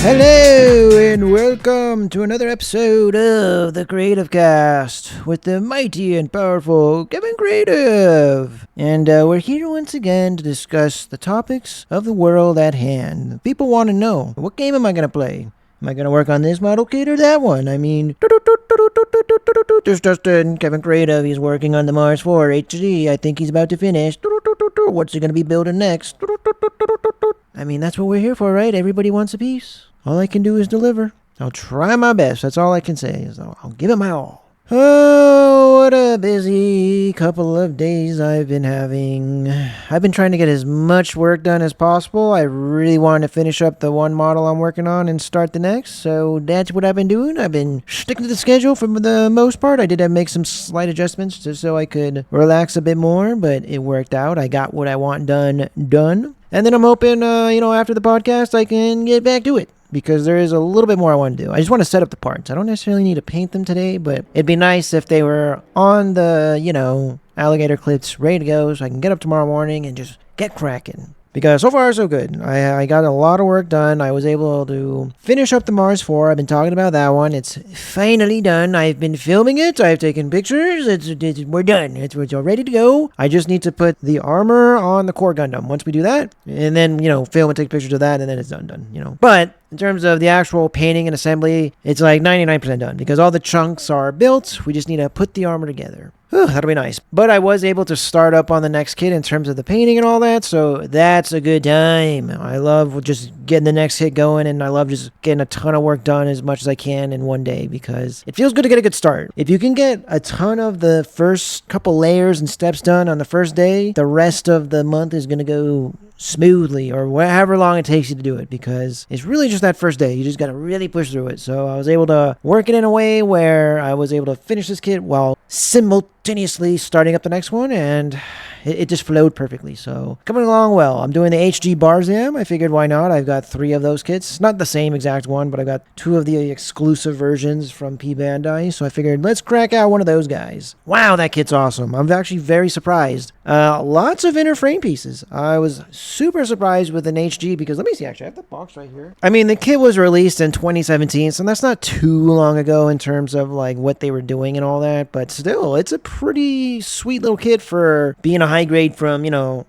Hello and welcome to another episode of the Creative Cast with the mighty and powerful Kevin Creative. And we're here once again to discuss the topics of the world at hand. People want to know, what game am I going to play? Am I going to work on this model kit or that one? I mean, there's Justin, Kevin Creative. He's working on the Mars 4 HD. I think he's about to finish. What's he going to be building next? I mean, that's what we're here for, right? Everybody wants a piece. All I can do is deliver. I'll try my best. That's all I can say. I'll give it my all. Oh, what a busy couple of days I've been having. I've been trying to get as much work done as possible. I really wanted to finish up the one model I'm working on and start the next. So that's what I've been doing. I've been sticking to the schedule for the most part. I did have to make some slight adjustments just so I could relax a bit more, but it worked out. I got what I want done. And then I'm hoping, after the podcast, I can get back to it. Because there is a little bit more I want to do. I just want to set up the parts. I don't necessarily need to paint them today, but it'd be nice if they were on the, alligator clips ready to go so I can get up tomorrow morning and just get cracking. Because so far, so good. I got a lot of work done. I was able to finish up the Mars 4. I've been talking about that one. It's finally done. I've been filming it. I've taken pictures. We're done. It's all ready to go. I just need to put the armor on the core Gundam. Once we do that, and then, film and take pictures of that, and then it's done. But in terms of the actual painting and assembly, it's like 99% done because all the chunks are built. We just need to put the armor together. That'll be nice. But I was able to start up on the next kit in terms of the painting and all that, so that's a good time. I love just getting the next hit going, and I love just getting a ton of work done as much as I can in one day because it feels good to get a good start. If you can get a ton of the first couple layers and steps done on the first day, the rest of the month is going to go smoothly or however long it takes you to do it because it's really just that first day. You just got to really push through it. So I was able to work it in a way where I was able to finish this kit while simultaneously starting up the next one, and it just flowed perfectly. So coming along well. I'm doing the HG Barzam. I figured why not? I've got 3 of those kits. Not the same exact one, but I've got 2 of the exclusive versions from P Bandai. So I figured let's crack out one of those guys. Wow, that kit's awesome. I'm actually very surprised. Lots of inner frame pieces. I was super surprised with an HG because let me see, actually I have the box right here. I mean, the kit was released in 2017, so that's not too long ago in terms of like what they were doing and all that, but still, it's a pretty sweet little kit for being a high grade from,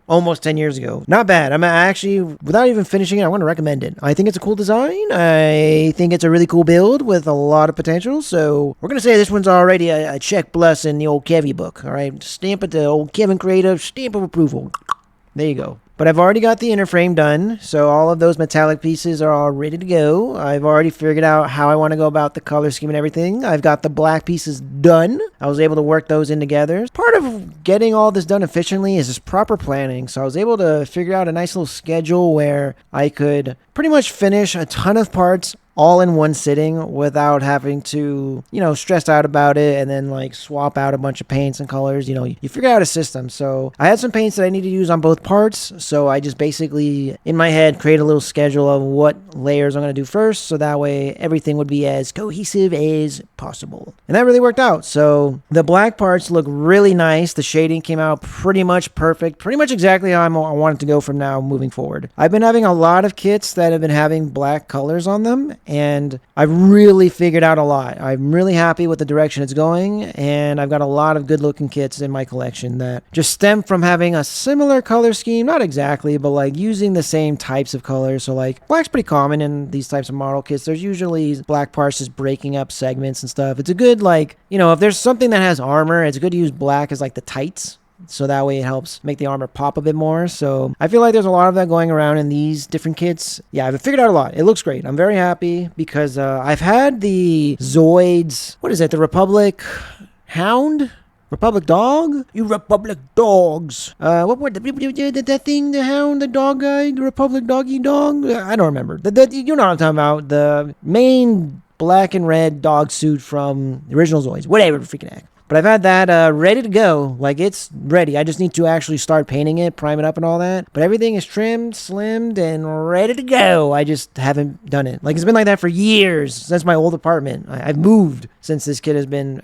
almost 10 years ago. Not bad. I'm actually, without even finishing it, I want to recommend it. I think it's a cool design. I think it's a really cool build with a lot of potential, so we're going to say this one's already a check plus in the old Kevy book, all right? Stamp it, the old Kevin Creative stamp of approval. There you go. But I've already got the inner frame done, so all of those metallic pieces are all ready to go. I've already figured out how I want to go about the color scheme and everything. I've got the black pieces done. I was able to work those in together. Part of getting all this done efficiently is just proper planning, so I was able to figure out a nice little schedule where I could pretty much finish a ton of parts all in one sitting without having to, stress out about it and then like swap out a bunch of paints and colors. You figure out a system. So I had some paints that I need to use on both parts. So I just basically, in my head, create a little schedule of what layers I'm going to do first. So that way everything would be as cohesive as possible. And that really worked out. So the black parts look really nice. The shading came out pretty much perfect. Pretty much exactly how I want it to go from now moving forward. I've been having a lot of kits that have been having black colors on them, and I've really figured out a lot. I'm really happy with the direction it's going, and I've got a lot of good looking kits in my collection that just stem from having a similar color scheme, not exactly, but like using the same types of colors. So like black's pretty common in these types of model kits. There's usually black parts just breaking up segments and stuff. It's a good, if there's something that has armor, it's good to use black as like the tights. So that way it helps make the armor pop a bit more. So I feel like there's a lot of that going around in these different kits. Yeah, I've figured out a lot. It looks great. I'm very happy because I've had the Zoids, what is it, the Republic Hound? Republic Dog? You Republic Dogs. What were that thing, the Hound, the dog guy, the Republic Doggy Dog? I don't remember. You know what I'm talking about. The main black and red dog suit from the original Zoids. Whatever, freaking heck. But I've had that ready to go. Like, it's ready. I just need to actually start painting it, prime it up and all that. But everything is trimmed, slimmed, and ready to go. I just haven't done it. Like, it's been like that for years since my old apartment. I've moved since this kit has been,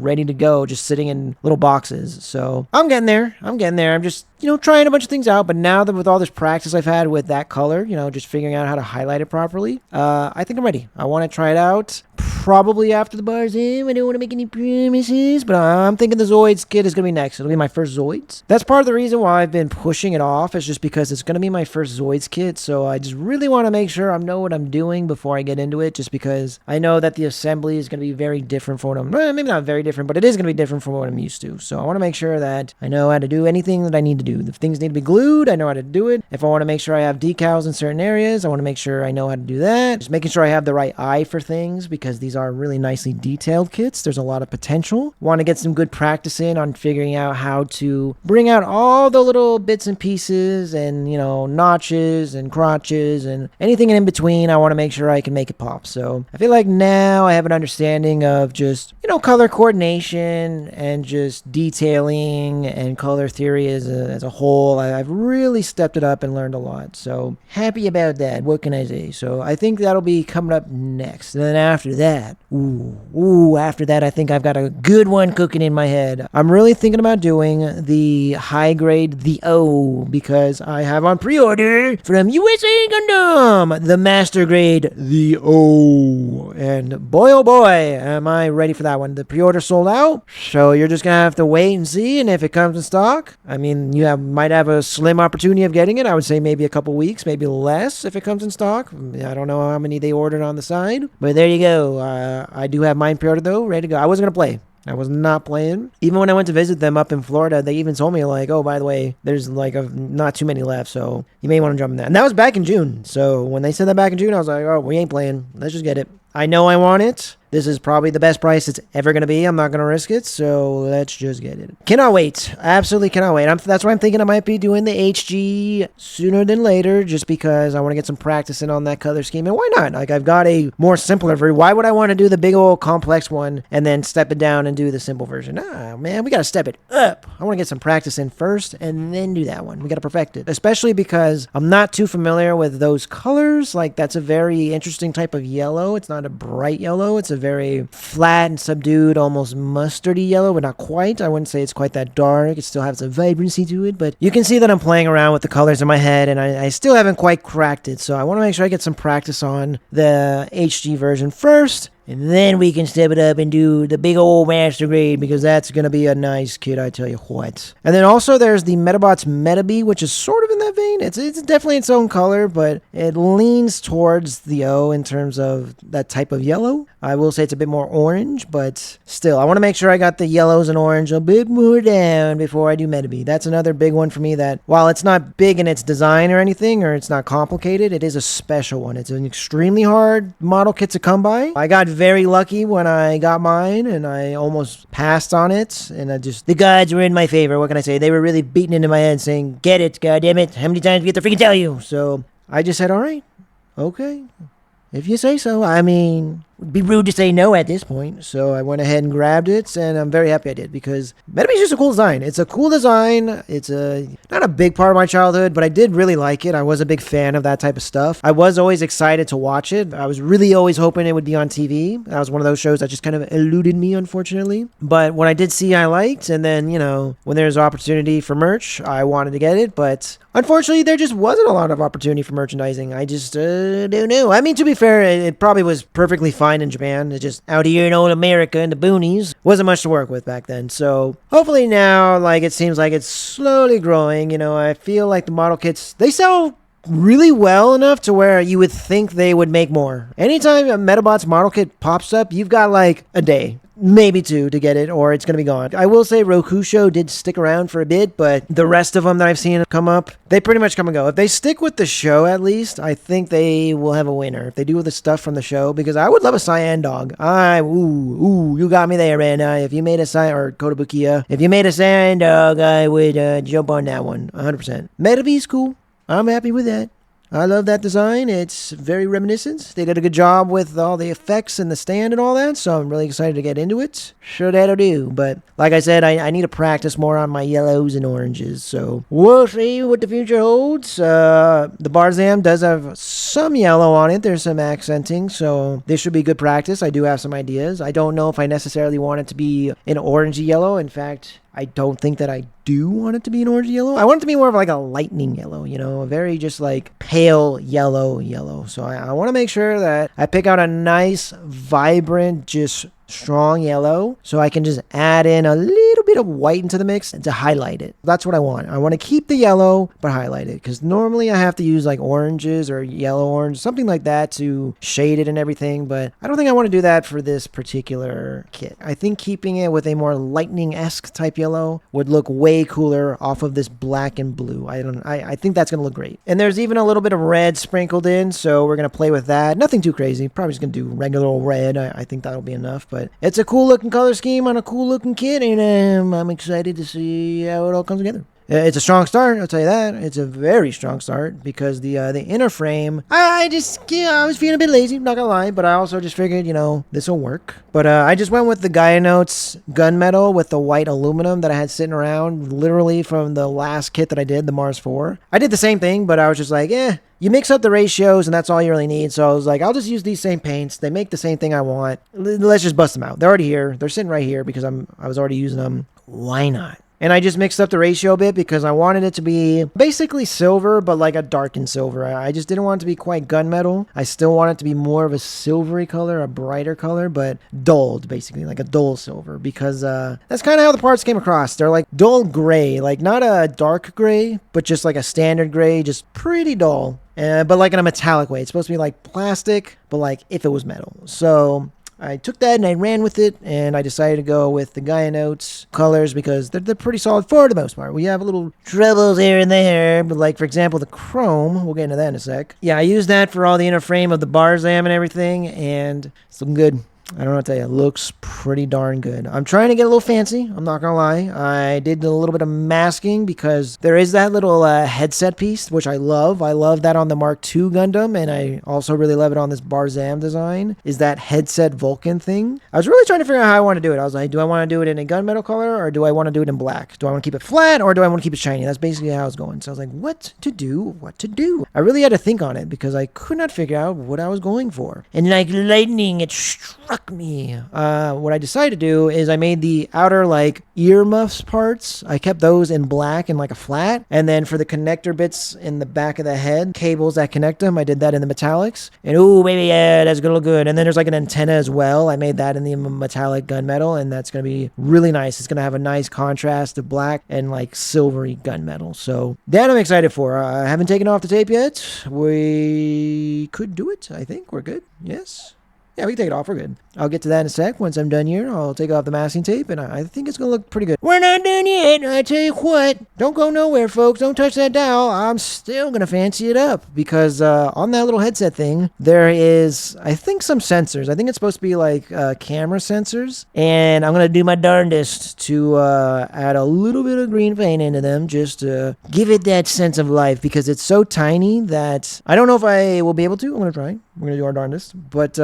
ready to go, just sitting in little boxes. So I'm getting there. I'm just, trying a bunch of things out. But now that with all this practice I've had with that color, just figuring out how to highlight it properly, I think I'm ready. I want to try it out. Probably after the bar's in. I don't want to make any promises, but I'm thinking the Zoids kit is going to be next. It'll be my first Zoids. That's part of the reason why I've been pushing it off. Is just because it's going to be my first Zoids kit, so I just really want to make sure I know what I'm doing before I get into it, just because I know that the assembly is going to be very different from what I'm... maybe not very different, but it is going to be different from what I'm used to. So I want to make sure that I know how to do anything that I need to do. If things need to be glued, I know how to do it. If I want to make sure I have decals in certain areas, I want to make sure I know how to do that. Just making sure I have the right eye for things, because these are really nicely detailed kits. There's a lot of potential. Want to get some good practice in on figuring out how to bring out all the little bits and pieces and, notches and crotches and anything in between. I want to make sure I can make it pop. So I feel like now I have an understanding of just, color coordination and just detailing and color theory as a whole. I've really stepped it up and learned a lot. So happy about that. What can I say? So I think that'll be coming up next. And then after that, after that, I think I've got a good one cooking in my head. I'm really thinking about doing the high grade, the O, because I have on pre-order from USA Gundam, the master grade, the O. And boy, oh boy, am I ready for that one. The pre-order sold out, so you're just gonna have to wait and see. And if it comes in stock, I mean, might have a slim opportunity of getting it. I would say maybe a couple weeks, maybe less if it comes in stock. I don't know how many they ordered on the side, but there you go. I do have mine pre-ordered though, ready to go. I wasn't gonna play. I was not playing. Even when I went to visit them up in Florida, they even told me, like, oh, by the way, there's not too many left, so you may want to jump in that. And that was back in June. So when they said that back in June, I was like, oh, we ain't playing. Let's just get it. I know I want it. This is probably the best price it's ever going to be. I'm not going to risk it, so let's just get it. Cannot wait. Absolutely cannot wait. That's why I'm thinking I might be doing the HG sooner than later, just because I want to get some practice in on that color scheme. And why not? Like, I've got a more simpler version. Why would I want to do the big old complex one and then step it down and do the simple version? Nah, man, we got to step it up. I want to get some practice in first and then do that one. We got to perfect it, especially because I'm not too familiar with those colors. Like, that's a very interesting type of yellow. It's not a bright yellow. It's a very flat and subdued, almost mustardy yellow, but not quite. I wouldn't say it's quite that dark. It still has a vibrancy to it, but you can see that I'm playing around with the colors in my head, and I still haven't quite cracked it. So I want to make sure I get some practice on the HG version first, and then we can step it up and do the big old master grade, because that's going to be a nice kit, I tell you what. And then also there's the Metabots Metabee, which is sort of in that vein. It's definitely its own color, but it leans towards the O in terms of that type of yellow. I will say it's a bit more orange, but still, I want to make sure I got the yellows and orange a bit more down before I do Metabee. That's another big one for me that, while it's not big in its design or anything, or it's not complicated, it is a special one. It's an extremely hard model kit to come by. I got very lucky when I got mine, and I almost passed on it, and the gods were in my favor. What can I say? They were really beating into my head saying, get it, goddammit, how many times do we have to freaking tell you? So I just said, all right, okay, if you say so. I mean, it'd be rude to say no at this point. So I went ahead and grabbed it, and I'm very happy I did, because Metabee's just a cool design. It's a cool design. It's not a big part of my childhood, but I did really like it. I was a big fan of that type of stuff. I was always excited to watch it. I was really always hoping it would be on TV. That was one of those shows that just kind of eluded me, unfortunately. But what I did see, I liked, and then, when there's opportunity for merch, I wanted to get it, but unfortunately, there just wasn't a lot of opportunity for merchandising. I just don't know. I mean, to be fair, it probably was perfectly fine in Japan. It just, out here in old America in the boonies, wasn't much to work with back then. So hopefully now, it seems like it's slowly growing. I feel like the model kits, they sell really well enough to where you would think they would make more. Anytime a Metabots model kit pops up, you've got a day, maybe two, to get it, or it's going to be gone. I will say Rokusho did stick around for a bit, but the rest of them that I've seen come up, they pretty much come and go. If they stick with the show, at least, I think they will have a winner. If they do the stuff from the show, because I would love a Cyan dog. You got me there, man. If you made a Cyan, or Kotobukiya, if you made a Cyan dog, I would jump on that one, 100%. Metabee's cool. I'm happy with that. I love that design. It's very reminiscent. They did a good job with all the effects and the stand and all that, so I'm really excited to get into it. Sure that'll do. But like I said, I need to practice more on my yellows and oranges, so we'll see what the future holds. The Barzam does have some yellow on it. There's some accenting, so this should be good practice. I do have some ideas. I don't know if I necessarily want it to be an orangey yellow. In fact, I don't think that I do want it to be an orange yellow. I want it to be more of like a lightning yellow, a very just like pale yellow. So I want to make sure that I pick out a nice, vibrant, just strong yellow, so I can just add in a little bit of white into the mix to highlight it. That's what I want. I want to keep the yellow, but highlight it, because normally I have to use like oranges or yellow orange, something like that to shade it and everything, but I don't think I want to do that for this particular kit. I think keeping it with a more lightning-esque type yellow would look way cooler off of this black and blue. I think that's going to look great. And there's even a little bit of red sprinkled in, so we're going to play with that. Nothing too crazy. Probably just going to do regular old red. I think that'll be enough. But it's a cool looking color scheme on a cool looking kit, and I'm excited to see how it all comes together. It's a strong start, I'll tell you that. It's a very strong start, because the inner frame, I was feeling a bit lazy, not gonna lie, but I also just figured, this will work. But I just went with the Gaia Notes gunmetal with the white aluminum that I had sitting around literally from the last kit that I did, the Mars 4. I did the same thing, but I was just like, you mix up the ratios and that's all you really need. So I was like, I'll just use these same paints. They make the same thing I want. Let's just bust them out. They're already here. They're sitting right here because I was already using them. Why not? And I just mixed up the ratio a bit because I wanted it to be basically silver, but like a darkened silver. I just didn't want it to be quite gunmetal. I still want it to be more of a silvery color, a brighter color, but dulled, basically, like a dull silver, because that's kind of how the parts came across. They're like dull gray, like not a dark gray, but just like a standard gray, just pretty dull, but like in a metallic way. It's supposed to be like plastic, but like if it was metal. So I took that and I ran with it, and I decided to go with the Gaia Notes colors because they're pretty solid for the most part. We have a little troubles here and there, but like, for example, the chrome, we'll get into that in a sec. Yeah, I used that for all the inner frame of the Barzam and everything, and it's looking good. I don't know what to tell you. It looks pretty darn good. I'm trying to get a little fancy. I'm not going to lie. I did a little bit of masking because there is that little headset piece, which I love. I love that on the Mark II Gundam, and I also really love it on this Barzam design, is that headset Vulcan thing. I was really trying to figure out how I want to do it. I was like, do I want to do it in a gunmetal color, or do I want to do it in black? Do I want to keep it flat, or do I want to keep it shiny? That's basically how I was going. So I was like, what to do? I really had to think on it because I could not figure out what I was going for. And like lightning, it struck me. What I decided to do is I made the outer like earmuffs parts. I kept those in black and like a flat, and then for the connector bits in the back of the head, cables that connect them, I did that in the metallics. And ooh, baby, yeah, that's gonna look good. And then there's like an antenna as well. I made that in the metallic gunmetal, and that's gonna be really nice. It's gonna have a nice contrast of black and like silvery gunmetal. So that I'm excited for. I haven't taken off the tape yet. We could do it. I think we're good. Yes. Yeah, we can take it off. We're good. I'll get to that in a sec. Once I'm done here, I'll take off the masking tape, and I think it's going to look pretty good. We're not done yet. I tell you what. Don't go nowhere, folks. Don't touch that dial. I'm still going to fancy it up, because on that little headset thing, there is, I think, some sensors. I think it's supposed to be like camera sensors, and I'm going to do my darndest to add a little bit of green paint into them just to give it that sense of life, because it's so tiny that I don't know if I will be able to. I'm going to try. We're going to do our darndest. But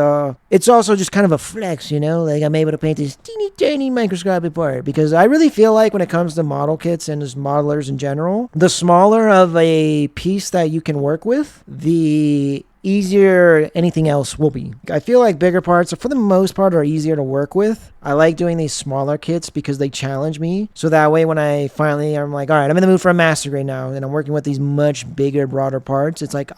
it's also just kind of a flex, like I'm able to paint this teeny tiny microscopic part, because I really feel like when it comes to model kits and just modelers in general, the smaller of a piece that you can work with, the easier anything else will be. I feel like bigger parts, for the most part, are easier to work with. I like doing these smaller kits because they challenge me. So that way, when I'm like, all right, I'm in the mood for a master grade now, and I'm working with these much bigger, broader parts, it's like,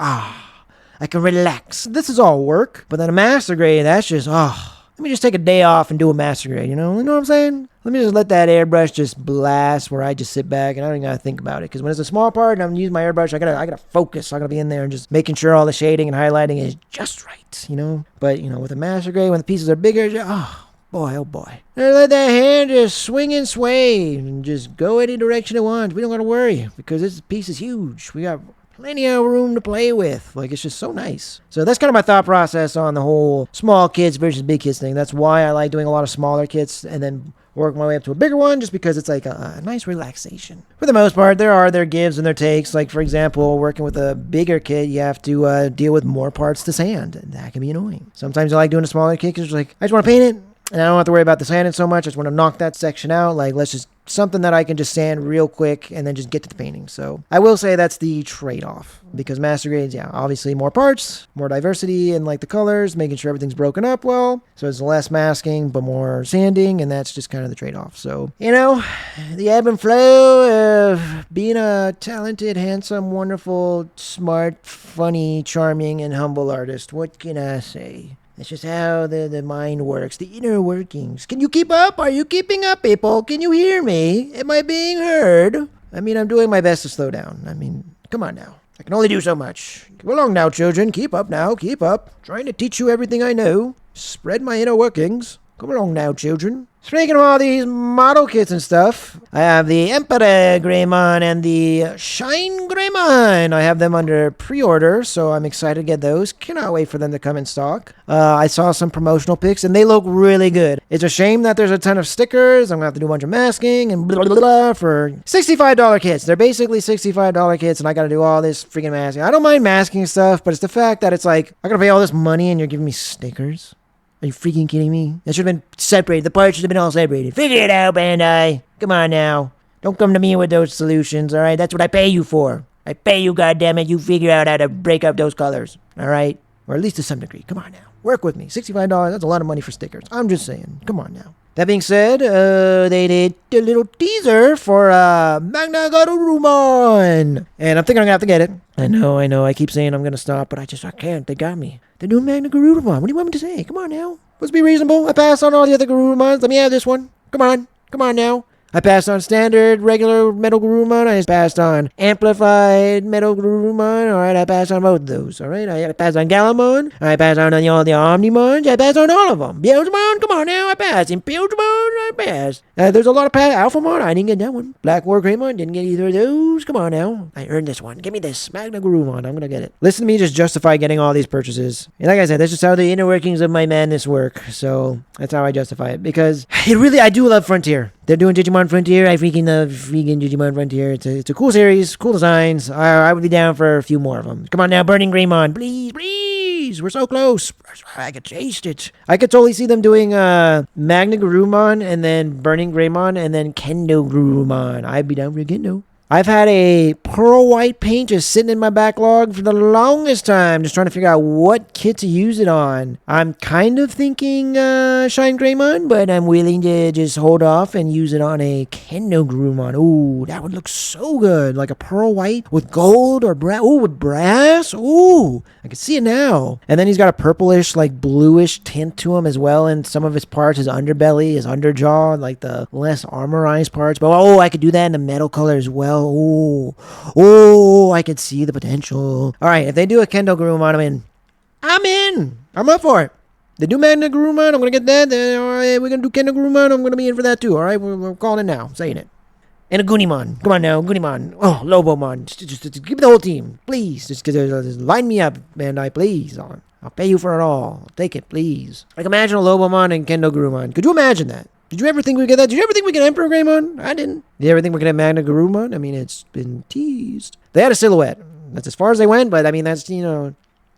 I can relax. This is all work, but then a master grade, that's just, let me just take a day off and do a master grade, you know what I'm saying? Let me just let that airbrush just blast, where I just sit back and I don't even gotta think about it. Because when it's a small part and I'm using my airbrush, I gotta focus. I gotta be in there and just making sure all the shading and highlighting is just right, But, with a master grade, when the pieces are bigger, boy, oh boy. And let that hand just swing and sway and just go any direction it wants. We don't gotta worry, because this piece is huge. We got plenty of room to play with. Like, it's just so nice. So that's kind of my thought process on the whole small kits versus big kits thing. That's why I like doing a lot of smaller kits and then work my way up to a bigger one just because it's like a nice relaxation. For the most part, there are their gives and their takes. Like, for example, working with a bigger kit, you have to deal with more parts to sand. And that can be annoying. Sometimes I like doing a smaller kit because like, I just want to paint it. And I don't have to worry about the sanding so much. I just want to knock that section out. Like, let's just something that I can just sand real quick and then just get to the painting. So I will say that's the trade-off, because master grades, yeah, obviously more parts, more diversity in like the colors, making sure everything's broken up well. So it's less masking, but more sanding, and that's just kind of the trade-off. So, you know, the ebb and flow of being a talented, handsome, wonderful, smart, funny, charming, and humble artist. What can I say? That's just how the mind works, the inner workings. Can you keep up? Are you keeping up, people? Can you hear me? Am I being heard? I mean, I'm doing my best to slow down. I mean, come on now. I can only do so much. Come along now, children. Keep up now. Keep up. Trying to teach you everything I know. Spread my inner workings. Come along now, children. Speaking of all these model kits and stuff, I have the Emperor Greymon and the Shine Greymon. I have them under pre-order, so I'm excited to get those. Cannot wait for them to come in stock. I saw some promotional pics, and they look really good. It's a shame that there's a ton of stickers. I'm going to have to do a bunch of masking and blah, blah, blah for $65 kits. They're basically $65 kits, and I got to do all this freaking masking. I don't mind masking stuff, but it's the fact that it's like, I got to pay all this money, and you're giving me stickers. Are you freaking kidding me? That should have been separated. The parts should have been all separated. Figure it out, Bandai. Come on now. Don't come to me with those solutions, alright? That's what I pay you for. I pay you, goddammit. You figure out how to break up those colors, alright? Or at least to some degree. Come on now. Work with me. $65, that's a lot of money for stickers. I'm just saying. Come on now. That being said, they did a little teaser for Magna Garurumon. And I'm thinking I'm going to have to get it. I know. I keep saying I'm going to stop, but I can't. They got me. The new Magna Garurumon. What do you want me to say? Come on now. Let's be reasonable. I passed on all the other Garurumons. Let me have this one. Come on now. I passed on standard, regular Metal Garurumon. I passed on amplified Metal Garurumon. Alright, I passed on both of those. Alright, I passed on Galamon. I passed on all the Omnimons. I passed on all of them. Beelzebub, come on now, I passed. Beelzebub, I passed. There's a lot of Alphamon. I didn't get that one. Black War Greymon, didn't get either of those. Come on now. I earned this one. Give me this. Magna Garurumon. I'm gonna get it. Listen to me just justify getting all these purchases. And like I said, that's just how the inner workings of my madness work. So that's how I justify it. Because I do love Frontier. They're doing Digimon Frontier. I freaking love Digimon Frontier. It's a cool series, cool designs. I would be down for a few more of them. Come on now, Burning Greymon. Please. We're so close. I could taste it. I could totally see them doing Magna Garurumon and then Burning Greymon and then Kendo Garurumon. I'd be down for a Kendo. I've had a pearl white paint just sitting in my backlog for the longest time, just trying to figure out what kit to use it on. I'm kind of thinking Shine Greymon, but I'm willing to just hold off and use it on a Kendo Garurumon. Ooh, that would look so good. Like a pearl white with gold or brass. Ooh, with brass. Ooh, I can see it now. And then he's got a purplish, like bluish tint to him as well. And some of his parts, his underbelly, his underjaw, like the less armorized parts. But I could do that in the metal color as well. Oh, I could see the potential. All right, if they do a Kendo Garurumon, I'm in. I'm up for it. They do Magna Garurumon, I'm going to get that. Then, all right, we're going to do Kendo Garurumon, I'm going to be in for that too. All right, we're calling it now. I'm saying it. And a Gunimon. Come on now, Gunimon. Oh, Lobomon. Just give me the whole team. Please. Just line me up, Bandai, please. I'll pay you for it all. I'll take it, please. Like, imagine a Lobomon and Kendo Garurumon. Could you imagine that? Did you ever think we'd get that? Did you ever think we'd get Emperor Greymon? I didn't. Did you ever think we'd get Magna Garurumon? I mean, it's been teased. They had a silhouette. That's as far as they went, but I mean, that's, I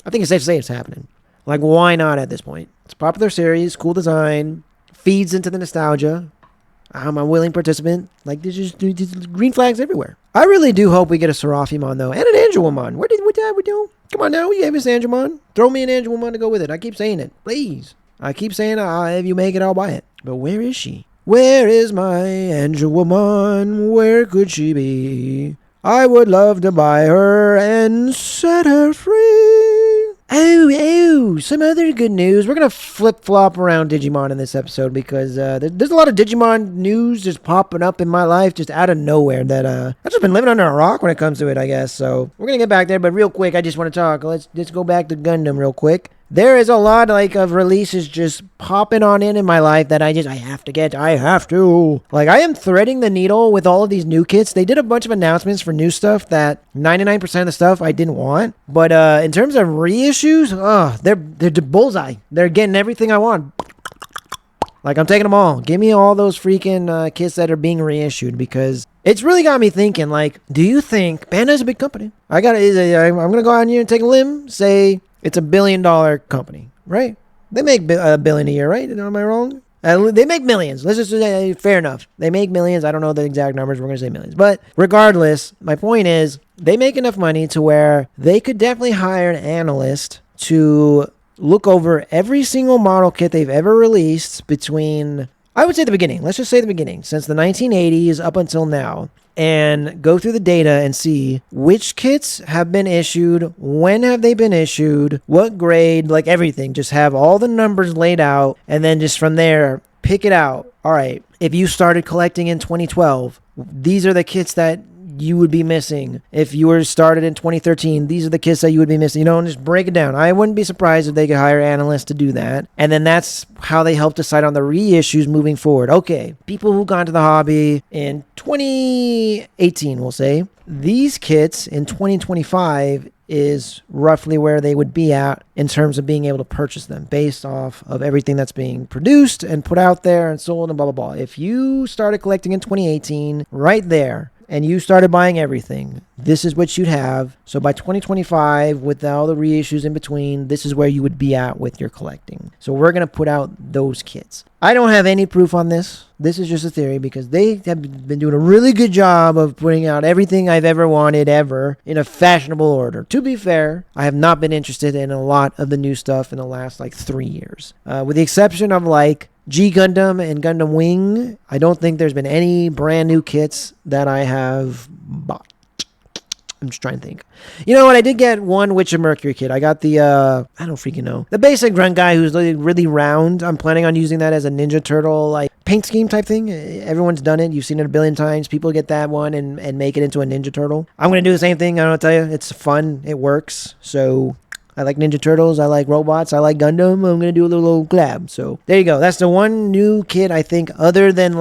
think it's safe to say it's happening. Like, why not at this point? It's a popular series, cool design, feeds into the nostalgia. I'm a willing participant. Like, there's just green flags everywhere. I really do hope we get a Seraphimon, though, and an Angelomon. What did we do? Come on now, we gave us Angelomon. Throw me an Angelomon to go with it. I keep saying it. Please. I keep saying, if you make it, I'll buy it. But where is she? Where is my Angelomon? Where could she be? I would love to buy her and set her free. Oh, some other good news. We're going to flip-flop around Digimon in this episode because there's a lot of Digimon news just popping up in my life just out of nowhere that I've just been living under a rock when it comes to it, I guess. So we're going to get back there, but real quick, I just want to talk. Let's go back to Gundam real quick. There is a lot of releases just popping on in my life that I have to get. I have to. Like, I am threading the needle with all of these new kits. They did a bunch of announcements for new stuff that 99% of the stuff I didn't want. But in terms of reissues, they're bullseye. They're getting everything I want. Like, I'm taking them all. Give me all those freaking kits that are being reissued, because it's really got me thinking, like, do you think Bandai's a big company? I'm going to go out here and take a limb, say it's $1 billion company, right? They make $1 billion a year, right? Am I wrong? They make millions. Let's just say, fair enough. They make millions. I don't know the exact numbers. We're going to say millions. But regardless, my point is, they make enough money to where they could definitely hire an analyst to look over every single model kit they've ever released between, I would say the beginning. Let's just say the beginning, since the 1980s up until now, and go through the data and see which kits have been issued, when have they been issued, what grade, like everything. Just have all the numbers laid out, and then just from there, pick it out. All right, if you started collecting in 2012, these are the kits that you would be missing. If you were started in 2013, these are the kits that you would be missing. And just break it down. I wouldn't be surprised if they could hire analysts to do that. And then that's how they help decide on the reissues moving forward. Okay, people who got into the hobby in 2018, we'll say, these kits in 2025 is roughly where they would be at in terms of being able to purchase them based off of everything that's being produced and put out there and sold and blah, blah, blah. If you started collecting in 2018, right there, and you started buying everything, this is what you'd have. So by 2025, with all the reissues in between, this is where you would be at with your collecting. So we're going to put out those kits. I don't have any proof on this. This is just a theory, because they have been doing a really good job of putting out everything I've ever wanted ever in a fashionable order. To be fair, I have not been interested in a lot of the new stuff in the last 3 years. With the exception of G Gundam and Gundam Wing, I don't think there's been any brand new kits that I have bought. I'm just trying to think. You know what? I did get one Witch of Mercury kit. I got the, I don't freaking know. The basic grunt guy who's really round. I'm planning on using that as a Ninja Turtle, paint scheme type thing. Everyone's done it. You've seen it a billion times. People get that one and make it into a Ninja Turtle. I'm going to do the same thing. I don't know what to tell you. It's fun. It works. So I like Ninja Turtles. I like robots. I like Gundam. I'm going to do a little collab. So there you go. That's the one new kit, I think, other than G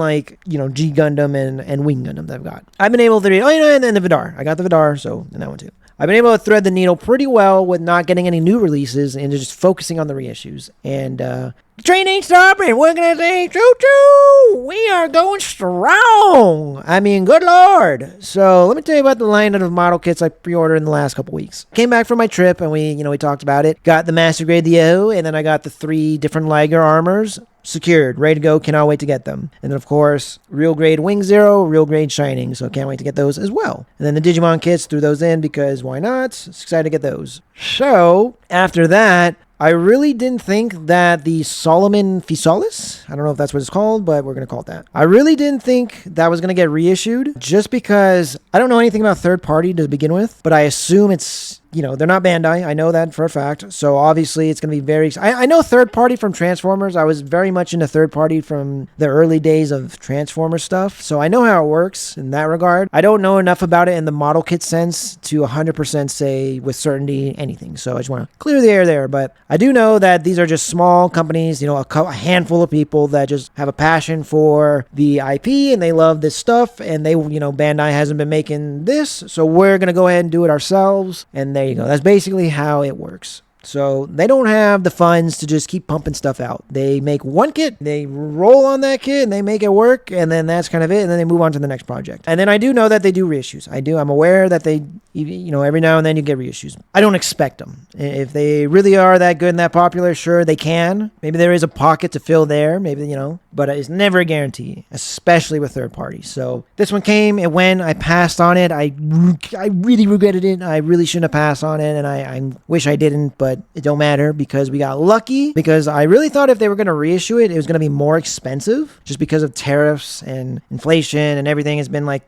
Gundam and Wing Gundam that I've got. I've been able to and then the Vidar. I got the Vidar, so, and that one too. I've been able to thread the needle pretty well with not getting any new releases and just focusing on the reissues. And the train ain't stopping. What can I say? Choo-choo! We are going strong. I mean, good Lord. So let me tell you about the line of model kits I pre-ordered in the last couple weeks. Came back from my trip and we talked about it. Got the Master Grade Yeo, and then I got the 3 different Liger armors. Secured, ready to go, cannot wait to get them. And then, of course, Real Grade Wing Zero, Real Grade Shining, so can't wait to get those as well. And then the Digimon kits, threw those in because why not? Excited to get those. So, after that, I really didn't think that the Solomon Physalis, I don't know if that's what it's called, but we're going to call it that. I really didn't think that was going to get reissued, just because I don't know anything about third party to begin with, but I assume it's, they're not Bandai. I know that for a fact. So obviously it's going to be very, I know third party from Transformers. I was very much into third party from the early days of Transformer stuff. So I know how it works in that regard. I don't know enough about it in the model kit sense to 100% say with certainty anything. So I just want to clear the air there. But I do know that these are just small companies, a handful of people that just have a passion for the IP and they love this stuff. And they, Bandai hasn't been making this. So we're going to go ahead and do it ourselves. And there you go. That's basically how it works. So they don't have the funds to just keep pumping stuff out. They make one kit, they roll on that kit, and they make it work, and then that's kind of it, and then they move on to the next project. And then I do know that they do reissues. I'm aware that they, every now and then you get reissues. I don't expect them. If they really are that good and that popular, sure, they can. Maybe there is a pocket to fill there, maybe, but it's never a guarantee, especially with third parties. So this one came, it went, I passed on it. I really regretted it. I really shouldn't have passed on it, and I wish I didn't, but it don't matter because we got lucky, because I really thought if they were going to reissue it, it was going to be more expensive just because of tariffs and inflation and everything. Has been I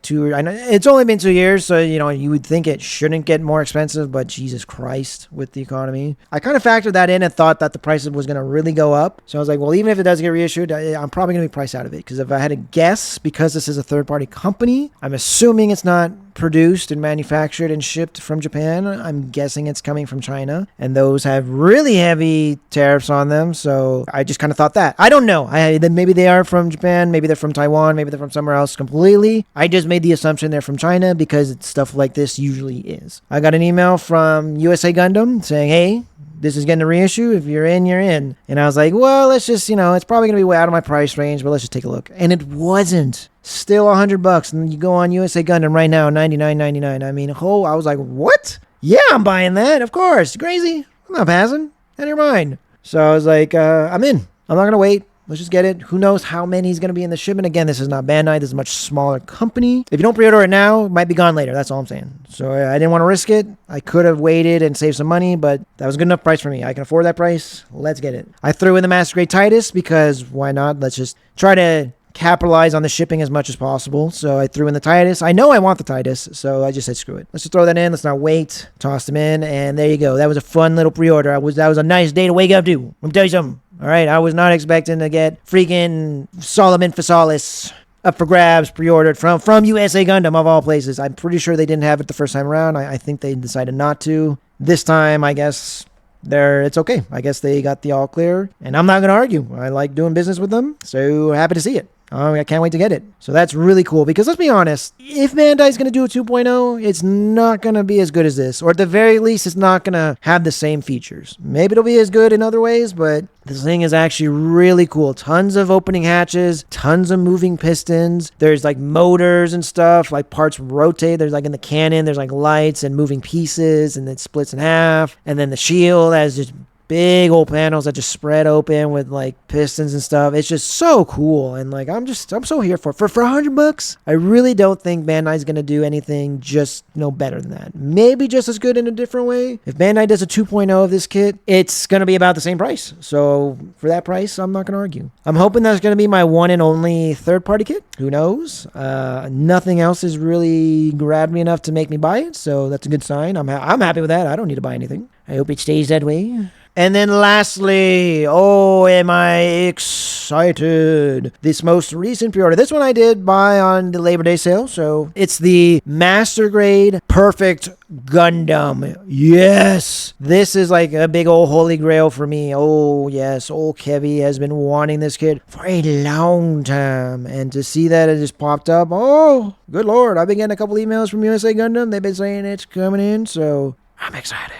know it's only been 2 years, so you would think it shouldn't get more expensive, but Jesus Christ, with the economy, I kind of factored that in and thought that the prices was going to really go up. So I was like, well, even if it does get reissued, I'm probably going to be priced out of it, because if I had to guess, because this is a third party company, I'm assuming it's not produced and manufactured and shipped from Japan. I'm guessing it's coming from China, and those have really heavy tariffs on them. So I just kind of thought that. I don't know. Maybe they are from Japan, maybe they're from Taiwan, maybe they're from somewhere else completely. I just made the assumption they're from China because stuff like this usually is. I got an email from USA Gundam saying, hey, this is getting a reissue. If you're in, you're in. And I was like, well, let's just, it's probably going to be way out of my price range, but let's just take a look. And it wasn't. Still $100. And you go on USA Gundam right now, $99.99. I mean, I was like, what? Yeah, I'm buying that. Of course. You crazy? I'm not passing. Out of your mind. So I was like, I'm in. I'm not going to wait. Let's just get it. Who knows how many is going to be in the shipment. Again, this is not Bandai. This is a much smaller company. If you don't pre-order it now, it might be gone later. That's all I'm saying. So I didn't want to risk it. I could have waited and saved some money, but that was a good enough price for me. I can afford that price. Let's get it. I threw in the Master Grade Titus because why not? Let's just try to capitalize on the shipping as much as possible. So I threw in the Titus. I know I want the Titus, so I just said screw it. Let's just throw that in. Let's not wait. Tossed them in, and there you go. That was a fun little pre-order. That was a nice day to wake up to. Let me tell you something. All right, I was not expecting to get freaking Solomon Phasalis up for grabs, pre-ordered from USA Gundam, of all places. I'm pretty sure they didn't have it the first time around. I think they decided not to. This time, I guess it's okay. I guess they got the all clear, and I'm not going to argue. I like doing business with them, so happy to see it. I can't wait to get it. So that's really cool because let's be honest, if Bandai's going to do a 2.0, it's not going to be as good as this. Or at the very least, it's not going to have the same features. Maybe it'll be as good in other ways, but this thing is actually really cool. Tons of opening hatches, tons of moving pistons. There's like motors and stuff, like parts rotate. There's like in the cannon, there's like lights and moving pieces, and it splits in half. And then the shield has just big old panels that just spread open with like pistons and stuff. It's just so cool. And like, I'm so here for $100. I really don't think Bandai's going to do anything just, better than that. Maybe just as good in a different way. If Bandai does a 2.0 of this kit, it's going to be about the same price. So for that price, I'm not going to argue. I'm hoping that's going to be my one and only third party kit. Who knows? Nothing else has really grabbed me enough to make me buy it. So that's a good sign. I'm happy with that. I don't need to buy anything. I hope it stays that way. And then lastly, am I excited? This most recent pre-order. This one I did buy on the Labor Day sale. So it's the Master Grade Perfect Gundam. Yes! This is like a big old holy grail for me. Oh, yes. Old Kevy has been wanting this kit for a long time. And to see that it just popped up, oh, good lord. I've been getting a couple emails from USA Gundam. They've been saying it's coming in. So I'm excited.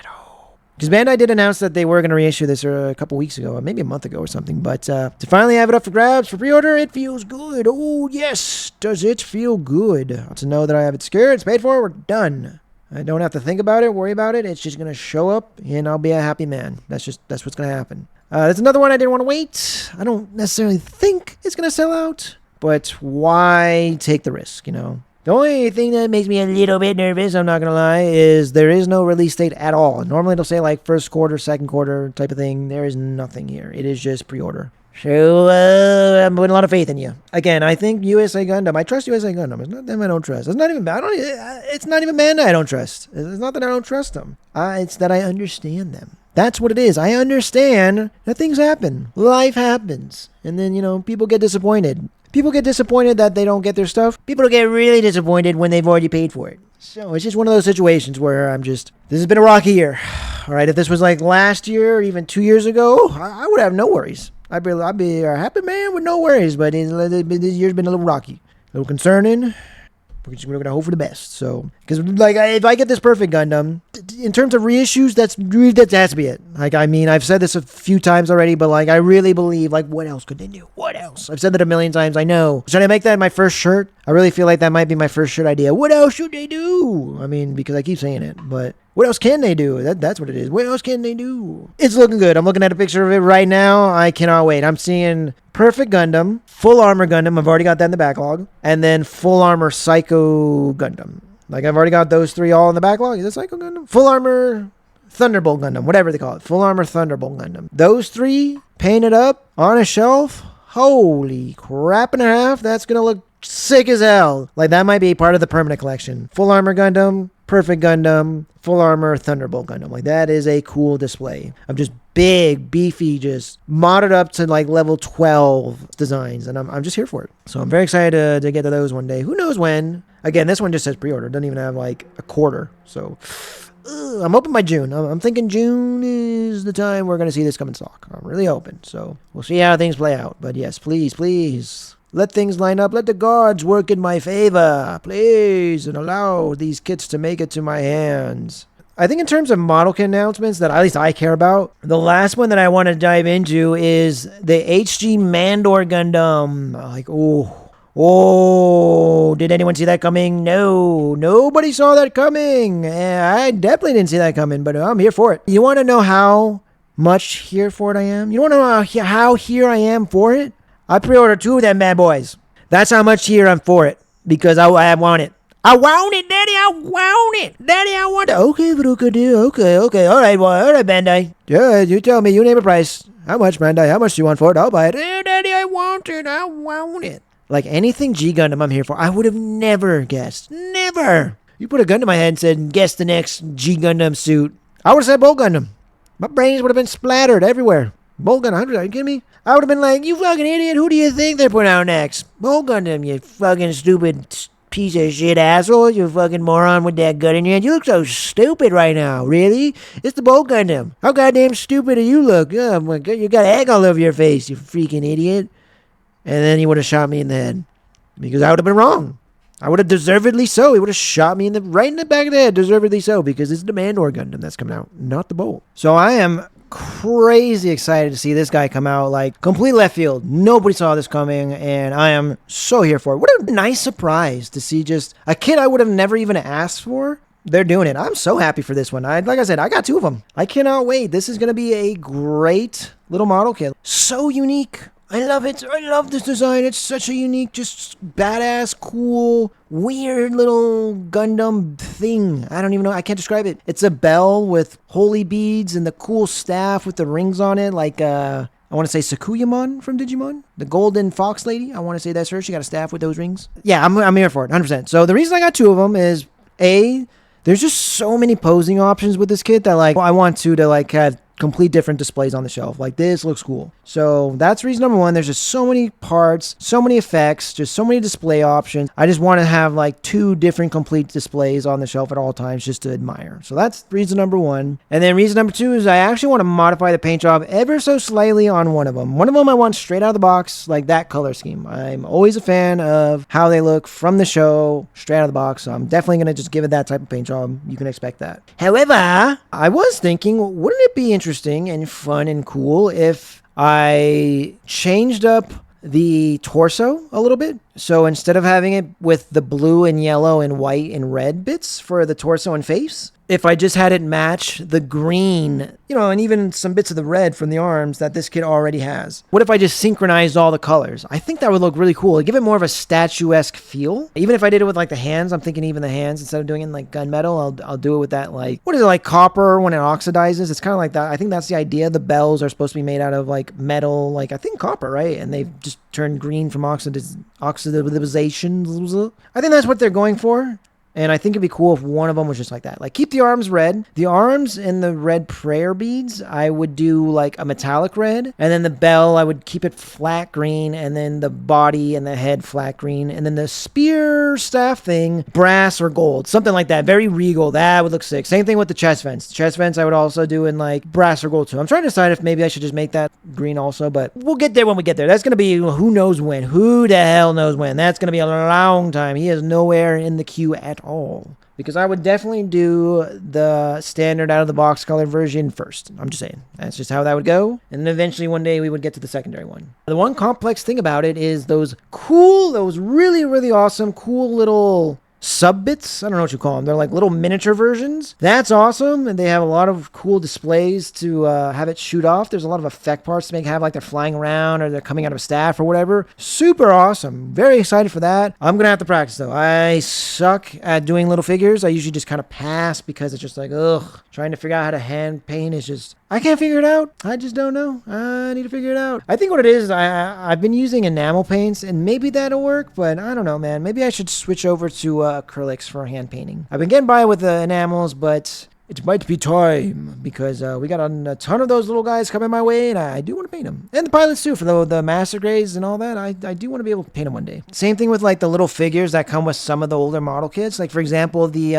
Because Bandai did announce that they were going to reissue this a couple weeks ago, maybe a month ago or something. But to finally have it up for grabs for pre-order, it feels good. Oh, yes. Does it feel good? To know that I have it secured, it's paid for, we're done. I don't have to think about it, worry about it. It's just going to show up, and I'll be a happy man. That's what's going to happen. There's another one I didn't want to wait. I don't necessarily think it's going to sell out. But why take the risk, The only thing that makes me a little bit nervous, I'm not going to lie, is there is no release date at all. Normally it'll say like first quarter, second quarter type of thing. There is nothing here. It is just pre-order. So I'm putting a lot of faith in you. Again, I think USA Gundam. I trust USA Gundam. It's not them I don't trust. It's not even It's not even Bandai I don't trust. It's not that I don't trust them. It's that I understand them. That's what it is. I understand that things happen. Life happens. And then, people get disappointed. People get disappointed that they don't get their stuff. People get really disappointed when they've already paid for it. So it's just one of those situations where this has been a rocky year. All right, if this was like last year or even 2 years ago, I would have no worries. I'd be a happy man with no worries. But this year's been a little rocky, a little concerning. We're going to hope for the best. So, because if I get this perfect Gundam, in terms of reissues, that has to be it. I've said this a few times already, but I really believe, what else could they do? What else? I've said that a million times. I know. Should I make that my first shirt? I really feel like that might be my first shirt idea. What else should they do? Because I keep saying it, but what else can they do? That's what it is. What else can they do? It's looking good. I'm looking at a picture of it right now. I cannot wait. I'm seeing Perfect Gundam, Full Armor Gundam. I've already got that in the backlog. And then Full Armor Psycho Gundam. I've already got those three all in the backlog. Is it Psycho Gundam? Full Armor Thunderbolt Gundam. Whatever they call it. Full Armor Thunderbolt Gundam. Those three painted up on a shelf. Holy crap and a half. That's going to look sick as hell. That might be part of the permanent collection. Full Armor Gundam, Perfect Gundam, Full Armor Thunderbolt Gundam. That is a cool display of just big, beefy, just modded up to level 12 designs. And I'm just here for it. So I'm very excited to get to those one day. Who knows when? Again, this one just says pre-order. It doesn't even have a quarter. So I'm hoping by June. I'm thinking June is the time we're going to see this come in stock. I'm really hoping. So we'll see how things play out. But yes, please. Let things line up. Let the gods work in my favor, please, and allow these kits to make it to my hands. I think in terms of model kit announcements that at least I care about, the last one that I want to dive into is the HG Mandor Gundam. Like, oh, did anyone see that coming? No, nobody saw that coming. I definitely didn't see that coming, but I'm here for it. You want to know how much here for it I am? You want to know how here I am for it? I pre-ordered 2 of them bad boys. That's how much here I'm for it, because I want it. I want it, Daddy. I want it. Daddy, I want it. Okay, Veruca, dear. Okay. All right, Bandai. Yeah, you tell me. You name a price. How much, Bandai? How much do you want for it? I'll buy it. Yeah, Daddy, I want it. I want it. Like anything G Gundam I'm here for, I would have never guessed. Never. You put a gun to my head and said, guess the next G Gundam suit. I would have said Bull Gundam. My brains would have been splattered everywhere. Bull Gundam, are you kidding me? I would have been like, you fucking idiot. Who do you think they're putting out next? Bull Gundam, you fucking stupid piece of shit asshole. You fucking moron with that gun in your hand. You look so stupid right now. Really? It's the Bull Gundam. How goddamn stupid do you look? Oh my God, you got egg all over your face, you freaking idiot. And then he would have shot me in the head. Because I would have been wrong. I would have deservedly so. He would have shot me right in the back of the head. Deservedly so. Because it's the Mandor Gundam that's coming out. Not the Bolt. So I am crazy excited to see this guy come out. Like, complete left field. Nobody saw this coming. And I am so here for it. What a nice surprise to see just a kid I would have never even asked for. They're doing it. I'm so happy for this one. Like I said, I got 2 of them. I cannot wait. This is going to be a great little model kit. So unique. I love it. I love this design. It's such a unique, just badass, cool, weird little Gundam thing. I don't even know. I can't describe it. It's a bell with holy beads and the cool staff with the rings on it. Like, I want to say Sakuyamon from Digimon. The golden fox lady. I want to say that's her. She got a staff with those rings. Yeah, I'm here for it. 100%. So the reason I got 2 of them is, there's just so many posing options with this kit that, like, I want to like, have complete different displays on the shelf. Like, this looks cool. So that's reason number 1. There's just so many parts, so many effects, just so many display options. I just want to have like 2 different complete displays on the shelf at all times just to admire. So that's reason number 1. And then reason number 2 is I actually want to modify the paint job ever so slightly on one of them. One of them I want straight out of the box, like that color scheme. I'm always a fan of how they look from the show, straight out of the box. So I'm definitely going to just give it that type of paint job. You can expect that. However, I was thinking, wouldn't it be interesting and fun and cool if I changed up the torso a little bit? So instead of having it with the blue and yellow and white and red bits for the torso and face, if I just had it match the green, and even some bits of the red from the arms that this kid already has. What if I just synchronized all the colors? I think that would look really cool. It'd give it more of a statuesque feel. Even if I did it with like the hands, I'm thinking even the hands, instead of doing it in like gunmetal, I'll do it with that, like, what is it, like copper when it oxidizes? It's kind of like that. I think that's the idea. The bells are supposed to be made out of like metal, like I think copper, right? And they've just turned green from oxidization. I think that's what they're going for. And I think it'd be cool if one of them was just like that. Like, keep the arms red. The arms and the red prayer beads, I would do like a metallic red. And then the bell, I would keep it flat green. And then the body and the head flat green. And then the spear staff thing, brass or gold. Something like that. Very regal. That would look sick. Same thing with the chest vents. The chest vents I would also do in like brass or gold too. I'm trying to decide if maybe I should just make that green also. But we'll get there when we get there. That's going to be who knows when. Who the hell knows when. That's going to be a long time. He is nowhere in the queue at all. Because I would definitely do the standard out of the box color version first. I'm just saying. That's just how that would go. And then eventually one day we would get to the secondary one. The one complex thing about it is those really, really awesome, cool little sub bits. I don't know what you call them. They're like little miniature versions. That's awesome. And they have a lot of cool displays to have it shoot off. There's a lot of effect parts to have like they're flying around or they're coming out of a staff or whatever. Super awesome. Very excited for that. I'm going to have to practice though. I suck at doing little figures. I usually just kind of pass because it's just like, ugh. Trying to figure out how to hand paint is just, I can't figure it out. I just don't know. I need to figure it out. I think what it is, I've been using enamel paints, and maybe that'll work, but I don't know, man. Maybe I should switch over to acrylics for hand painting. I've been getting by with the enamels, but it might be time, because we got a ton of those little guys coming my way, and I do want to paint them. And the pilots too, for the master grades and all that. I do want to be able to paint them one day. Same thing with like the little figures that come with some of the older model kits. Like for example, the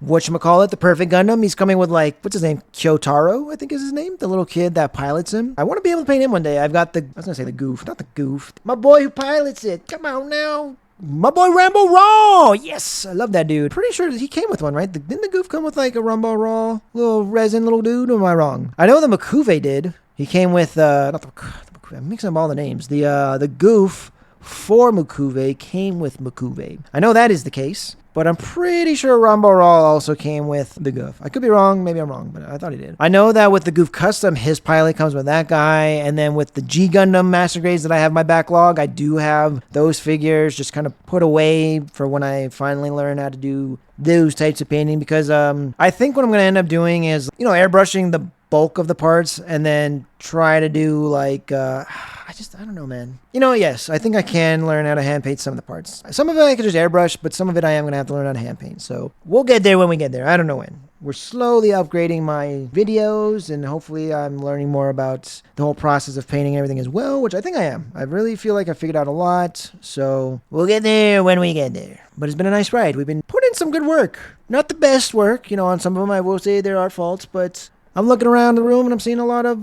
whatchamacallit, the Perfect Gundam. He's coming with like, what's his name? Kyotaro, I think is his name. The little kid that pilots him. I want to be able to paint him one day. I've got I was going to say the goof, not the goof. My boy who pilots it. Come on now. My boy Rambo Raw! Yes! I love that dude. Pretty sure he came with one, right? Didn't the goof come with like a Rambo Raw little resin little dude? Or am I wrong? I know the Makuve did. He came with, not the Makuve. I'm mixing up all the names. The goof for Makuve came with Makuve. I know that is the case. But I'm pretty sure Rambo Raw also came with the goof. I could be wrong. Maybe I'm wrong, but I thought he did. I know that with the goof custom, his pilot comes with that guy. And then with the G Gundam Master Grades that I have in my backlog, I do have those figures just kind of put away for when I finally learn how to do those types of painting. Because I think what I'm going to end up doing is, airbrushing the bulk of the parts and then try to do like I don't know, man. Yes, I think I can learn how to hand paint some of the parts. Some of it I can just airbrush, but some of it I am going to have to learn how to hand paint. So we'll get there when we get there. I don't know when. We're slowly upgrading my videos, and hopefully I'm learning more about the whole process of painting everything as well, which I think I am. I really feel like I figured out a lot, so we'll get there when we get there. But it's been a nice ride. We've been putting in some good work. Not the best work, on some of them I will say there are faults, but I'm looking around the room and I'm seeing a lot of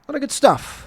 good stuff.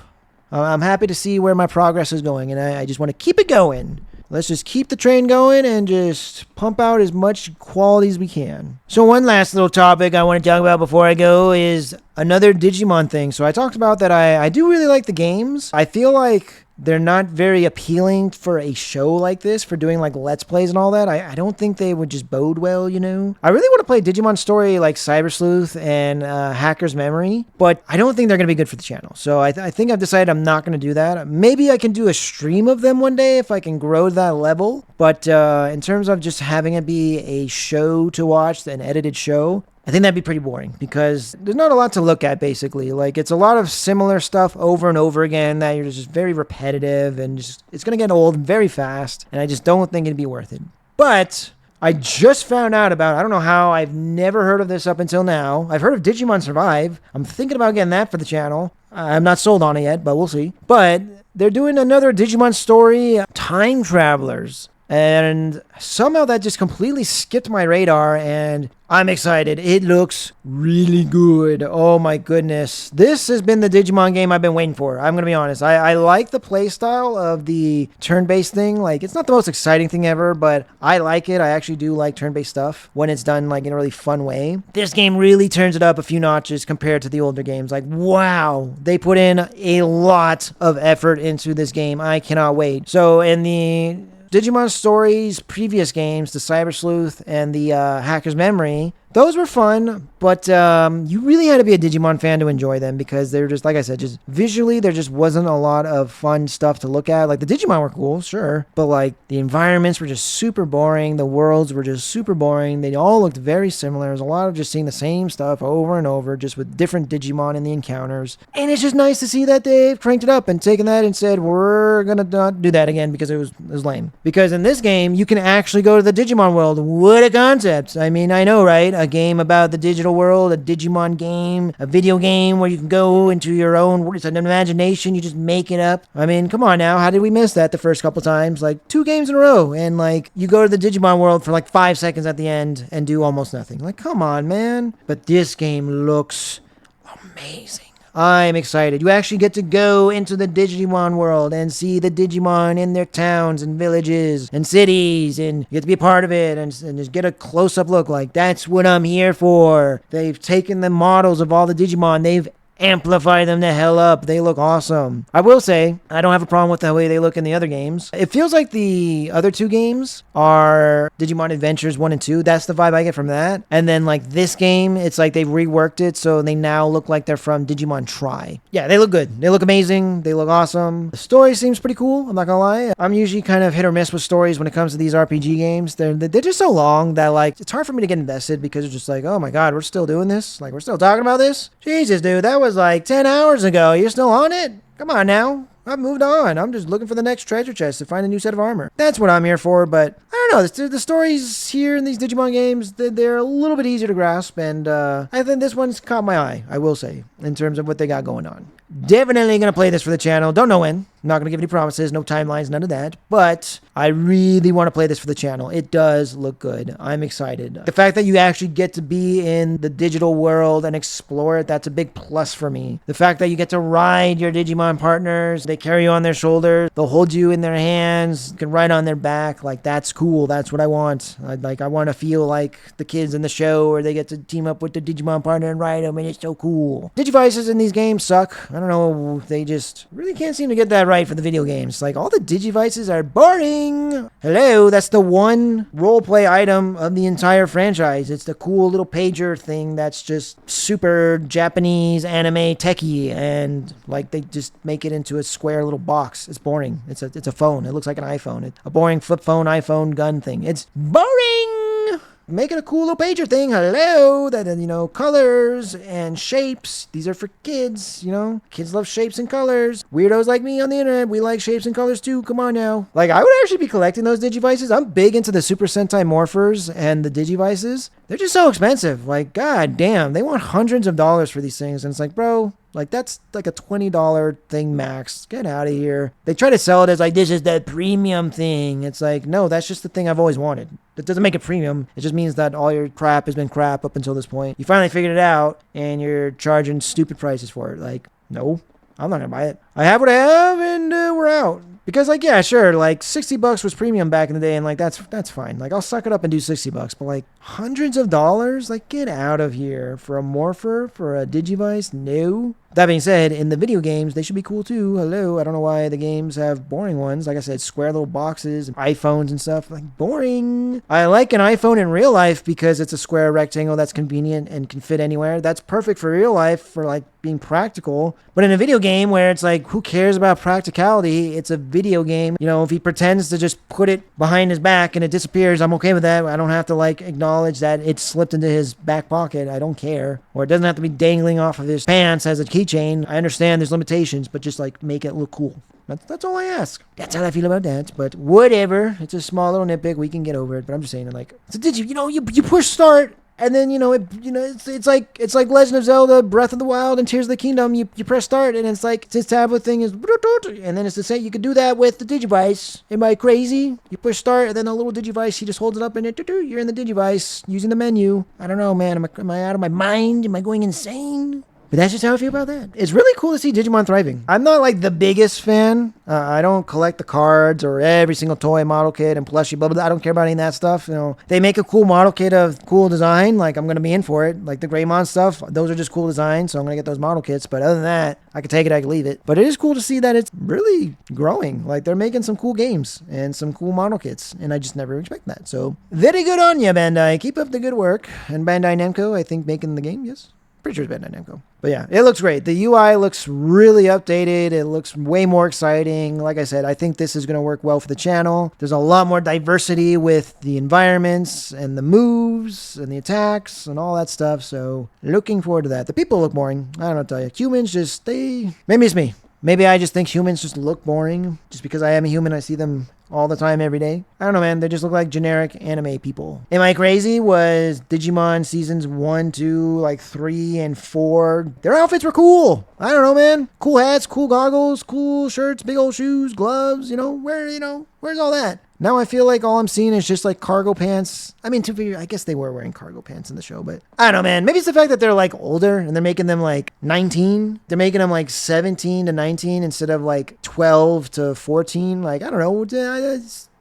I'm happy to see where my progress is going, and I just want to keep it going. Let's just keep the train going and just pump out as much quality as we can. So one last little topic I want to talk about before I go is another Digimon thing. So I talked about that I do really like the games. I feel like they're not very appealing for a show like this, for doing like Let's Plays and all that. I don't think they would just bode well, I really want to play Digimon Story like Cyber Sleuth and Hacker's Memory, but I don't think they're going to be good for the channel. So I think I've decided I'm not going to do that. Maybe I can do a stream of them one day if I can grow to that level. But in terms of just having it be a show to watch, an edited show, I think that'd be pretty boring because there's not a lot to look at, basically. Like, it's a lot of similar stuff over and over again that you're just very repetitive and it's going to get old very fast, and I just don't think it'd be worth it. But I just found out about, I don't know how, I've never heard of this up until now. I've heard of Digimon Survive. I'm thinking about getting that for the channel. I'm not sold on it yet, but we'll see. But they're doing another Digimon Story, Time Travelers. And somehow that just completely skipped my radar, and I'm excited. It looks really good. Oh my goodness. This has been the Digimon game I've been waiting for. I'm going to be honest. I like the playstyle of the turn-based thing. Like, it's not the most exciting thing ever, but I like it. I actually do like turn-based stuff when it's done like in a really fun way. This game really turns it up a few notches compared to the older games. Like, wow. They put in a lot of effort into this game. I cannot wait. So in the Digimon Story's previous games, the Cyber Sleuth and the Hacker's Memory, those were fun, but you really had to be a Digimon fan to enjoy them because they're just, like I said, just visually, there just wasn't a lot of fun stuff to look at. Like, the Digimon were cool, sure, but like the environments were just super boring. The worlds were just super boring. They all looked very similar. There's a lot of just seeing the same stuff over and over, just with different Digimon in the encounters. And it's just nice to see that they've cranked it up and taken that and said, we're gonna not do that again because it was lame. Because in this game, you can actually go to the Digimon world. What a concept. I mean, I know, right? A game about the digital world, a Digimon game, a video game where you can go into your own world. It's an imagination. You just make it up. I mean, come on now. How did we miss that the first couple times? Like 2 games in a row. And like you go to the Digimon world for like 5 seconds at the end and do almost nothing. Like, come on, man. But this game looks amazing. I'm excited. You actually get to go into the Digimon world and see the Digimon in their towns and villages and cities, and you get to be a part of it and just get a close-up look. Like, that's what I'm here for. They've taken the models of all the Digimon. They've amplify them the hell up. They look awesome. I will say, I don't have a problem with the way they look in the other games. It feels like the other 2 games are Digimon Adventures 1 and 2. That's the vibe I get from that. And then like this game, it's like they've reworked it so they now look like they're from Digimon Tri. Yeah, they look good. They look amazing. They look awesome. The story seems pretty cool. I'm not gonna lie. I'm usually kind of hit or miss with stories when it comes to these RPG games. They're just so long that like it's hard for me to get invested because it's just like, oh my god, we're still doing this? Like, we're still talking about this? Jesus, dude, that was like 10 hours ago. You're still on it? Come on now. I've moved on. I'm just looking for the next treasure chest to find a new set of armor. That's what I'm here for, but I don't know. The stories here in these Digimon games, they're a little bit easier to grasp, and I think this one's caught my eye, I will say, in terms of what they got going on. Definitely going to play this for the channel. Don't know when. I'm not going to give any promises, no timelines, none of that. But I really want to play this for the channel. It does look good. I'm excited. The fact that you actually get to be in the digital world and explore it, that's a big plus for me. The fact that you get to ride your Digimon partners, they they carry you on their shoulders. They'll hold you in their hands. You can ride on their back. Like, that's cool. That's what I want. I want to feel like the kids in the show where they get to team up with the Digimon partner and ride them, and it's so cool. Digivices in these games suck. I don't know. They just really can't seem to get that right for the video games. Like, all the Digivices are boring. Hello, that's the one roleplay item of the entire franchise. It's the cool little pager thing that's just super Japanese anime techie, and like they just make it into a square little box. It's boring. It's a phone. It looks like an iPhone. It's a boring flip phone, iPhone gun thing. It's boring. Make it a cool little pager thing. Hello, that colors and shapes. These are for kids. Kids love shapes and colors. Weirdos like me on the internet, we like shapes and colors too. Come on now. Like, I would actually be collecting those Digivices. I'm big into the Super Sentai Morphers and the Digivices. They're just so expensive. Like, god damn, they want hundreds of dollars for these things, and it's like, bro. Like, that's like a $20 thing max. Get out of here. They try to sell it as like, this is the premium thing. It's like, no, that's just the thing I've always wanted. That doesn't make it premium. It just means that all your crap has been crap up until this point. You finally figured it out, and you're charging stupid prices for it. Like, no, I'm not gonna buy it. I have what I have, and we're out. Because, like, yeah, sure, like, $60 was premium back in the day, and, like, that's fine. Like, I'll suck it up and do $60, but, like, hundreds of dollars? Like, get out of here. For a Morpher? For a Digivice? No. That being said, in the video games, they should be cool, too. Hello, I don't know why the games have boring ones. Like I said, square little boxes, and iPhones and stuff. Like, boring. I like an iPhone in real life because it's a square rectangle that's convenient and can fit anywhere. That's perfect for real life, for, like, being practical. But in a video game where it's like, who cares about practicality? It's a video game. If he pretends to just put it behind his back and it disappears, I'm okay with that. I don't have to like acknowledge that it slipped into his back pocket. I don't care. Or it doesn't have to be dangling off of his pants as a keychain. I understand there's limitations, but just like make it look cool. That's all I ask. That's how I feel about that. But whatever. It's a small little nitpick. We can get over it. But I'm just saying, like, so did you push start. And then, it's like Legend of Zelda, Breath of the Wild, and Tears of the Kingdom. You press start, and it's like, this tablet thing is, and then it's the same. You could do that with the Digivice. Am I crazy? You push start, and then the little Digivice, he just holds it up, and you're in the Digivice, using the menu. I don't know, man. Am I out of my mind? Am I going insane? But that's just how I feel about that. It's really cool to see Digimon thriving. I'm not like the biggest fan. I don't collect the cards or every single toy model kit and plushie, blah, blah, blah. I don't care about any of that stuff. They make a cool model kit of cool design. Like, I'm going to be in for it. Like the Greymon stuff, those are just cool designs. So I'm going to get those model kits. But other than that, I could take it, I could leave it. But it is cool to see that it's really growing. Like, they're making some cool games and some cool model kits. And I just never expect that. So very good on you, Bandai. Keep up the good work. And Bandai Namco, I think, making the game, yes. Pretty sure it's Bandai Namco. But yeah, it looks great. The UI looks really updated. It looks way more exciting. Like I said, I think this is going to work well for the channel. There's a lot more diversity with the environments and the moves and the attacks and all that stuff. So looking forward to that. The people look boring. I don't know what to tell you. Humans just, maybe it's me. Maybe I just think humans just look boring. Just because I am a human, I see them all the time, every day. I don't know, man. They just look like generic anime people. Am I crazy? Was Digimon seasons 1, 2, like 3, and 4, their outfits were cool. I don't know, man. Cool hats, cool goggles, cool shirts, big old shoes, gloves, where's all that? Now I feel like all I'm seeing is just like cargo pants. I mean, I guess they were wearing cargo pants in the show, but I don't know, man. Maybe it's the fact that they're like older and they're making them like 19. They're making them like 17 to 19 instead of like 12 to 14. Like, I don't know.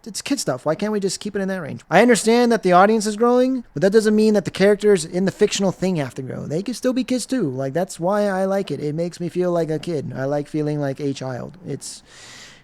It's kid stuff. Why can't we just keep it in that range? I understand that the audience is growing, but that doesn't mean that the characters in the fictional thing have to grow. They can still be kids too. Like, that's why I like it. It makes me feel like a kid. I like feeling like a child. It's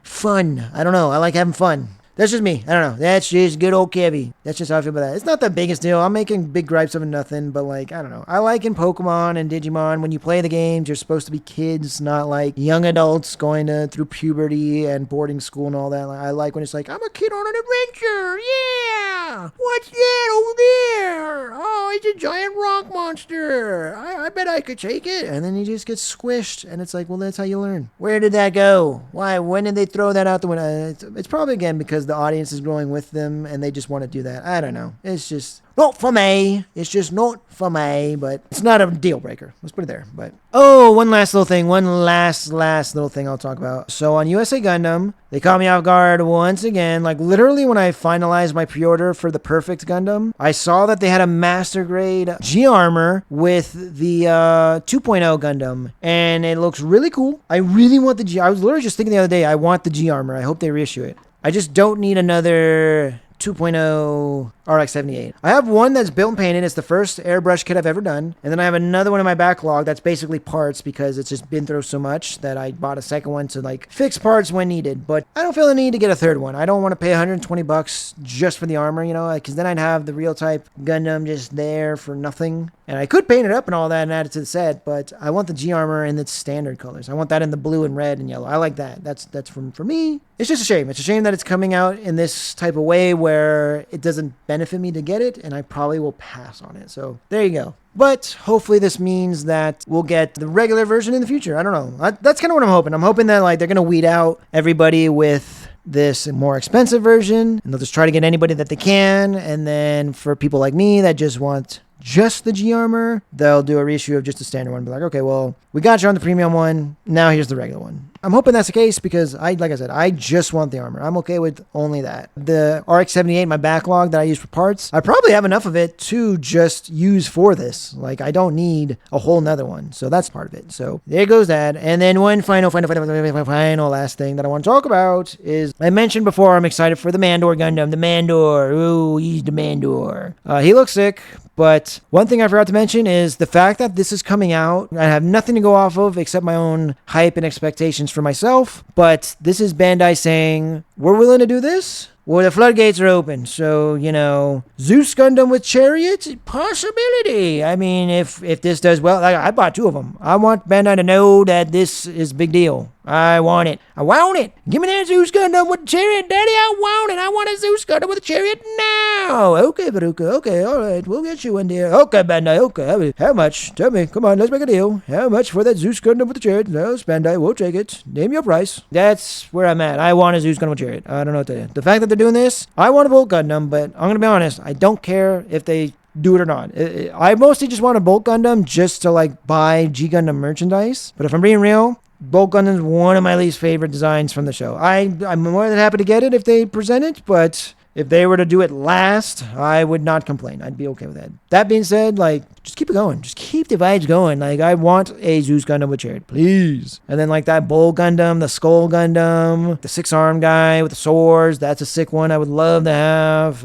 fun. I don't know. I like having fun. That's just me. I don't know. That's just good old Kevy. That's just how I feel about that. It's not the biggest deal. I'm making big gripes of nothing, but like, I don't know. I like in Pokemon and Digimon, when you play the games, you're supposed to be kids, not like young adults going through puberty and boarding school and all that. Like, I like when it's like, I'm a kid on an adventure. Yeah. What's that over there? Oh, it's a giant rock monster. I bet I could take it. And then you just get squished. And it's like, well, that's how you learn. Where did that go? Why? When did they throw that out the window? It's probably, again, because because the audience is growing with them and they just want to do that. I don't know. It's just not for me. It's just not for me, but it's not a deal breaker. Let's put it there. But one last little thing. One last little thing I'll talk about. So on USA Gundam, they caught me off guard once again. Like literally when I finalized my pre-order for the Perfect Gundam, I saw that they had a master grade G armor with the 2.0 Gundam, and it looks really cool. I really want the G. I was literally just thinking the other day, I want the G armor. I hope they reissue it. I just don't need another 2.0 RX-78. I have one that's built and painted. It's the first airbrush kit I've ever done. And then I have another one in my backlog that's basically parts because it's just been through so much that I bought a second one to like fix parts when needed. But I don't feel the need to get a third one. I don't want to pay 120 bucks just for the armor, you know, because then I'd have the real type Gundam just there for nothing. And I could paint it up and all that and add it to the set, but I want the G armor in its standard colors. I want that in the blue and red and yellow. I like that. That's for me. It's just a shame. It's a shame that it's coming out in this type of way where it doesn't benefit me to get it, and I probably will pass on it. So there you go. But hopefully this means that we'll get the regular version in the future. I don't know. That's kind of what I'm hoping. I'm hoping that like they're going to weed out everybody with this more expensive version, and they'll just try to get anybody that they can. And then for people like me that just want just the G armor, they'll do a reissue of just the standard one. Be like, okay, well, we got you on the premium one. Now here's the regular one. I'm hoping that's the case because like I said, I just want the armor. I'm okay with only that. The RX-78, my backlog that I use for parts, I probably have enough of it to just use for this. Like I don't need a whole nother one. So that's part of it. So there goes that. And then one final last thing that I want to talk about is I mentioned before, I'm excited for the Mandor Gundam. The Mandor. Ooh, he's the Mandor. He looks sick. But one thing I forgot to mention is the fact that this is coming out. I have nothing to go off of except my own hype and expectations for myself. But this is Bandai saying, we're willing to do this. Well, the floodgates are open. So, you know, Zeus Gundam with chariots, possibility. I mean, if this does well, like, I bought 2 of them. I want Bandai to know that this is a big deal. I want it. I want it. Give me that Zeus Gundam with a chariot, Daddy. I want it. I want a Zeus Gundam with a chariot now. Okay, Baruka. Okay, all right. We'll get you in there. Okay, Bandai. Okay. How much? Tell me. Come on, let's make a deal. How much for that Zeus Gundam with the chariot? No, Bandai. We'll take it. Name your price. That's where I'm at. I want a Zeus Gundam with a chariot. I don't know what to tell you. The fact that they're doing this, I want a Bolt Gundam, but I'm going to be honest. I don't care if they do it or not. I mostly just want a Bolt Gundam just to like buy G Gundam merchandise. But if I'm being real, Bolt Gundam is one of my least favorite designs from the show. I'm more than happy to get it if they present it, but if they were to do it last, I would not complain. I'd be okay with that. That being said, like, just keep it going. Just keep the vibes going. Like, I want a Zeus Gundam with chariot, please. And then, like, that Bull Gundam, the Skull Gundam, the 6-arm guy with the swords. That's a sick one I would love to have.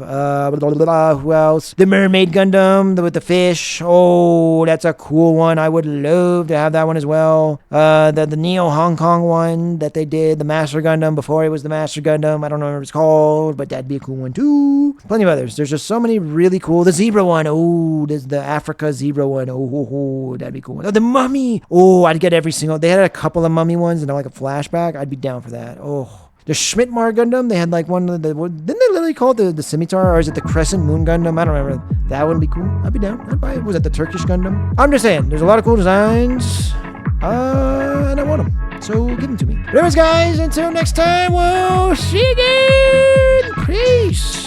Who else? The Mermaid Gundam with the fish. Oh, that's a cool one. I would love to have that one as well. The Neo Hong Kong one that they did, the Master Gundam before it was the Master Gundam. I don't know what it's called, but that'd be a cool one too. Plenty of others. There's just so many really cool. The Zebra one. Oh, there's the Africa Zebra one. Oh, that'd be cool. Oh, the Mummy. Oh, I'd get every single. They had a couple of Mummy ones and like a flashback. I'd be down for that. Oh, the Schmidt-Mar Gundam. They had like one of the. Didn't they literally call it the Scimitar, or is it the Crescent Moon Gundam? I don't remember. That would be cool. I'd be down. I'd buy it. Was it the Turkish Gundam? I'm just saying. There's a lot of cool designs. And I want them. So give them to me. But anyways, guys, until next time, we'll see you again. Peace.